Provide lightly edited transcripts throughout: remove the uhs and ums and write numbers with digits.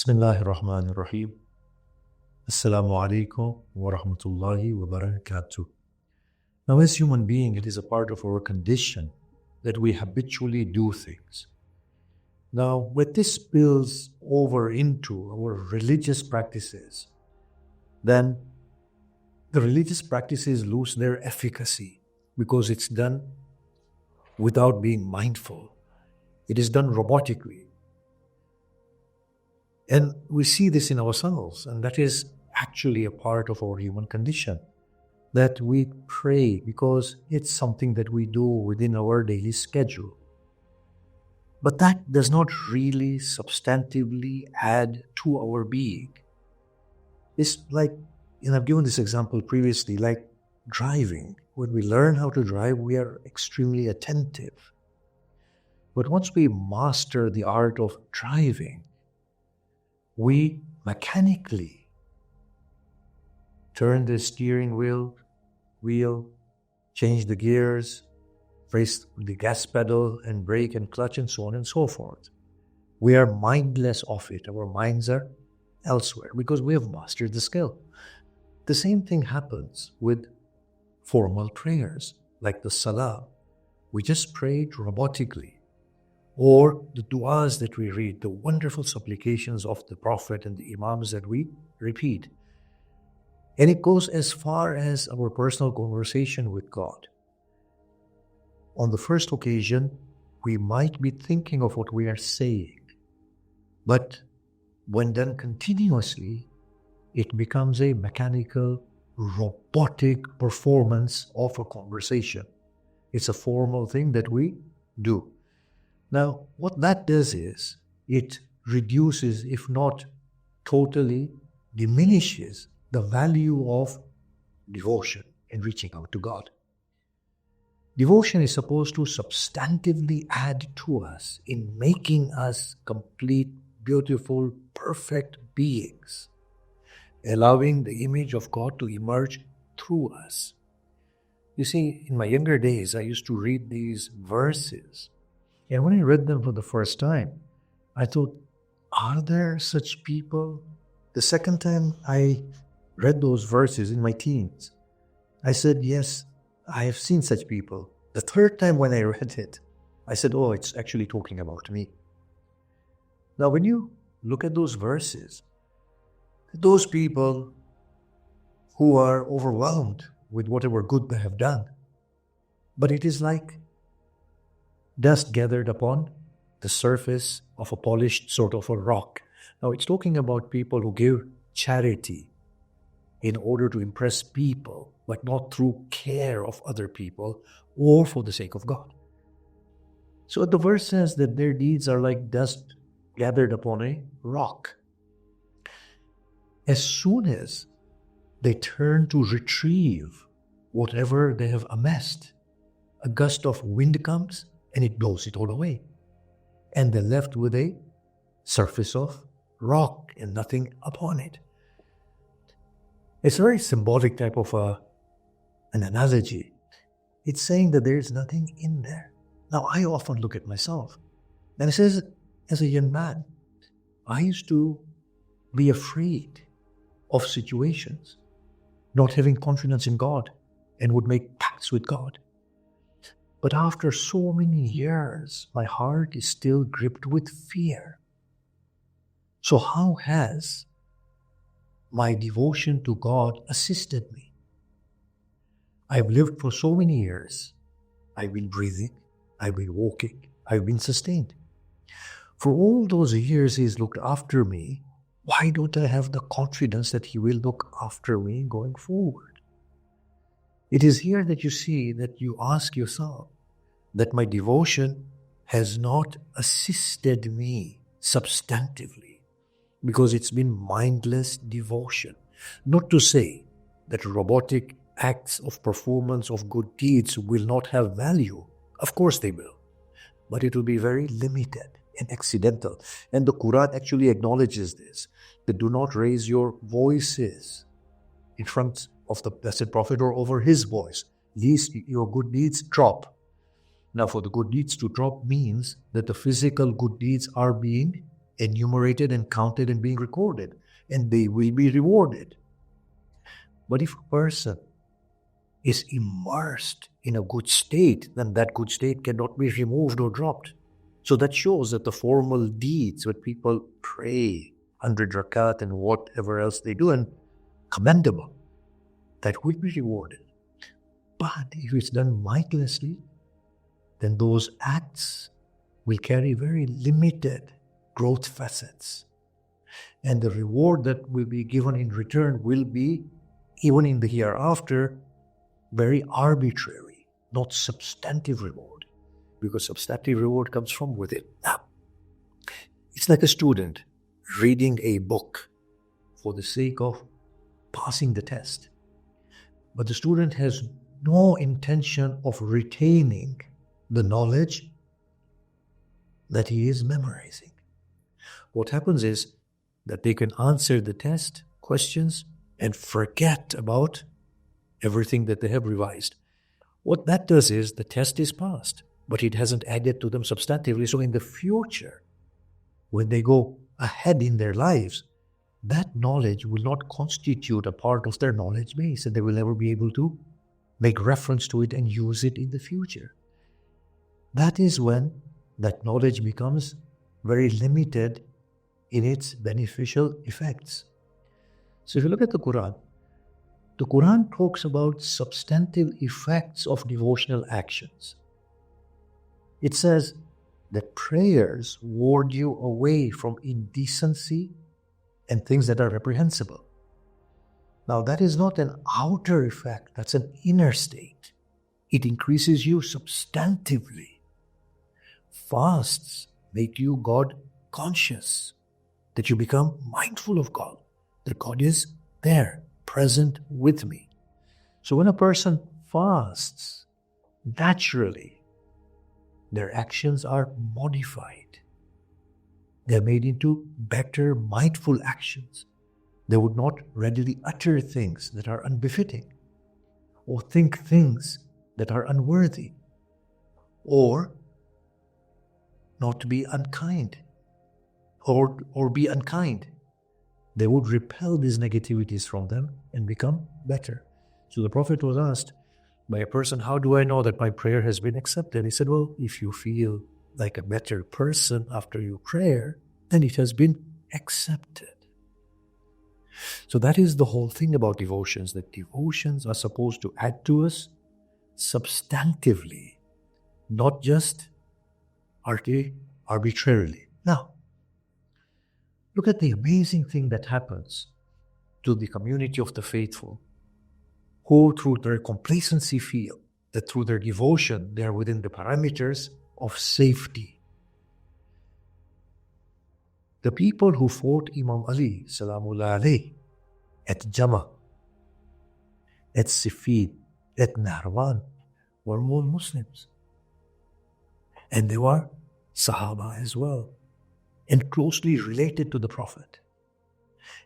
Bismillahir Rahmanir Rahim. Assalamu alaikum wa rahmatullahi wa barakatuh. Now, as human beings, it is a part of our condition that we habitually do things. Now, when this spills over into our religious practices, then the religious practices lose their efficacy because it's done without being mindful. It is done robotically. And we see this in ourselves, and that is actually a part of our human condition. That we pray because it's something that we do within our daily schedule. But that does not really substantively add to our being. It's like, I've given this example previously, like driving. When we learn how to drive, we are extremely attentive. But once we master the art of driving, we mechanically turn the steering wheel, change the gears, press the gas pedal and brake and clutch and so on and so forth. We are mindless of it. Our minds are elsewhere because we have mastered the skill. The same thing happens with formal prayers like the salah. We just prayed robotically. Or the du'as that we read, the wonderful supplications of the Prophet and the Imams that we repeat. And it goes as far as our personal conversation with God. On the first occasion, we might be thinking of what we are saying. But when done continuously, it becomes a mechanical, robotic performance of a conversation. It's a formal thing that we do. Now, what that does is, it reduces, if not totally diminishes, the value of devotion and reaching out to God. Devotion is supposed to substantively add to us in making us complete, beautiful, perfect beings, allowing the image of God to emerge through us. You see, in my younger days, I used to read these verses. And when I read them for the first time, I thought, are there such people? The second time I read those verses in my teens, I said, yes, I have seen such people. The third time when I read it, I said, oh, it's actually talking about me. Now, when you look at those verses, those people who are overwhelmed with whatever good they have done, but it is like dust gathered upon the surface of a polished sort of a rock. Now, it's talking about people who give charity in order to impress people, but not through care of other people or for the sake of God. So the verse says that their deeds are like dust gathered upon a rock. As soon as they turn to retrieve whatever they have amassed, a gust of wind comes and it blows it all away. And they're left with a surface of rock and nothing upon it. It's a very symbolic type of an analogy. It's saying that there is nothing in there. Now, I often look at myself, and it says, as a young man, I used to be afraid of situations, not having confidence in God, and would make pacts with God. But after so many years, my heart is still gripped with fear. So how has my devotion to God assisted me? I've lived for so many years. I've been breathing, I've been walking, I've been sustained. For all those years He's looked after me. Why don't I have the confidence that He will look after me going forward? It is here that you see that you ask yourself that my devotion has not assisted me substantively because it's been mindless devotion. Not to say that robotic acts of performance of good deeds will not have value. Of course they will. But it will be very limited and accidental. And the Quran actually acknowledges this. That do not raise your voices in front of the Blessed Prophet or over his voice, lest your good deeds drop. Now, for the good deeds to drop means that the physical good deeds are being enumerated and counted and being recorded, and they will be rewarded. But if a person is immersed in a good state, then that good state cannot be removed or dropped. So that shows that the formal deeds, when people pray 100 rakat and whatever else they do, and commendable, that will be rewarded. But if it's done mindlessly, then those acts will carry very limited growth facets. And the reward that will be given in return will be, even in the hereafter, very arbitrary, not substantive reward. Because substantive reward comes from within. Now, it's like a student reading a book for the sake of passing the test. But the student has no intention of retaining the knowledge that he is memorizing. What happens is that they can answer the test questions and forget about everything that they have revised. What that does is the test is passed, but it hasn't added to them substantively. So in the future, when they go ahead in their lives, that knowledge will not constitute a part of their knowledge base, and they will never be able to make reference to it and use it in the future. That is when that knowledge becomes very limited in its beneficial effects. So if you look at the Quran talks about substantive effects of devotional actions. It says that prayers ward you away from indecency and things that are reprehensible. Now that is not an outer effect, that's an inner state. It increases you substantively. Fasts make you God conscious, that you become mindful of God, that God is there, present with me. So when a person fasts, naturally, their actions are modified. They're made into better, mindful actions. They would not readily utter things that are unbefitting, or think things that are unworthy, or not to be unkind, or be unkind. They would repel these negativities from them and become better. So the Prophet was asked by a person, how do I know that my prayer has been accepted? He said, well, if you feel like a better person after your prayer, then it has been accepted. So that is the whole thing about devotions, that devotions are supposed to add to us substantively, not just arbitrarily. Now, look at the amazing thing that happens to the community of the faithful, who through their complacency feel that through their devotion they are within the parameters of safety. The people who fought Imam Ali, Salamullah alayhi, at Jama, at Siffin, at Nahrawan, were all Muslims. And they were Sahaba as well, and closely related to the Prophet.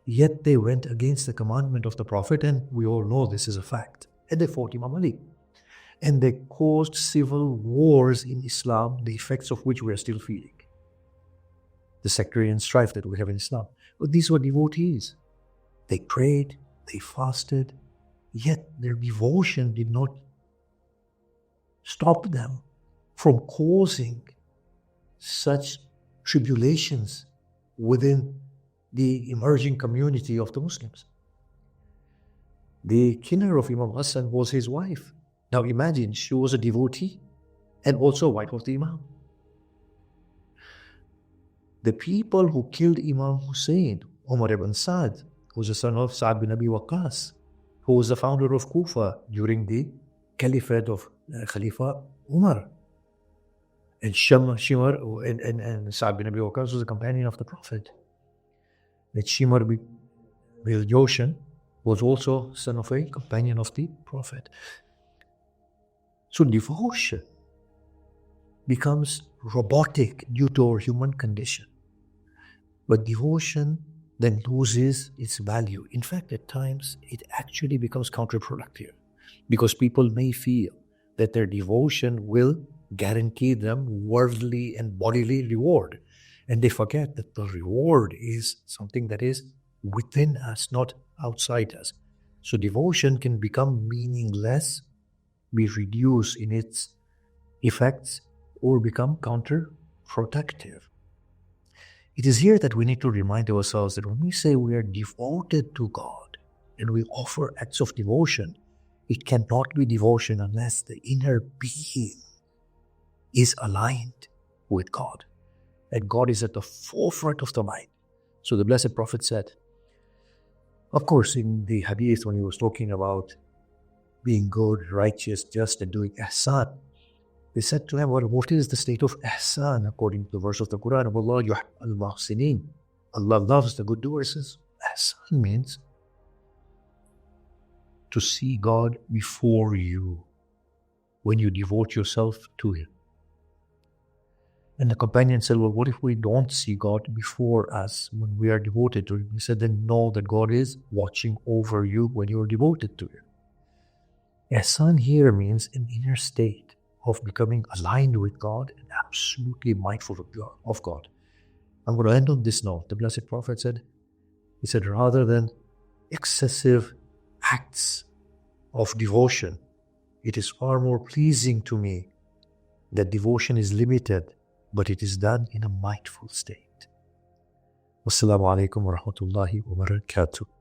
Yet they went against the commandment of the Prophet, and we all know this is a fact. And they fought Imam Ali. And they caused civil wars in Islam, the effects of which we are still feeling. The sectarian strife that we have in Islam. But these were devotees. They prayed, they fasted, yet their devotion did not stop them from causing such tribulations within the emerging community of the Muslims. The killer of Imam Hassan was his wife. Now imagine, she was a devotee and also wife of the Imam. The people who killed Imam Hussein, Umar ibn Sa'd, who was the son of Sa'd bin Abi Waqqas, who was the founder of Kufa during the caliphate of Khalifa Umar. And Shimar and Sa'd bin Abi Waqqas was a companion of the Prophet. That Shimar bin Joshan was also son of a companion of the Prophet. So devotion becomes robotic due to our human condition. But devotion then loses its value. In fact, at times, it actually becomes counterproductive, because people may feel that their devotion will guarantee them worldly and bodily reward. And they forget that the reward is something that is within us, not outside us. So devotion can become meaningless, be reduced in its effects, or become counterproductive. It is here that we need to remind ourselves that when we say we are devoted to God and we offer acts of devotion, it cannot be devotion unless the inner being is aligned with God. And God is at the forefront of the mind. So the Blessed Prophet said, of course, in the hadith when he was talking about being good, righteous, just, and doing ihsan, they said to him, well, what is the state of ihsan according to the verse of the Quran? Allah yuhib al-muhsinin. Allah loves the good doers. Ihsan means to see God before you when you devote yourself to Him. And the companion said, well, what if we don't see God before us when we are devoted to Him? He said, then know that God is watching over you when you are devoted to Him. Ihsan here means an inner state of becoming aligned with God and absolutely mindful of God. I'm going to end on this note. The Blessed Prophet said, he said, rather than excessive acts of devotion, it is far more pleasing to me that devotion is limited, but it is done in a mindful state. Wassalamu alaikum wa rahmatullahi wa barakatuh.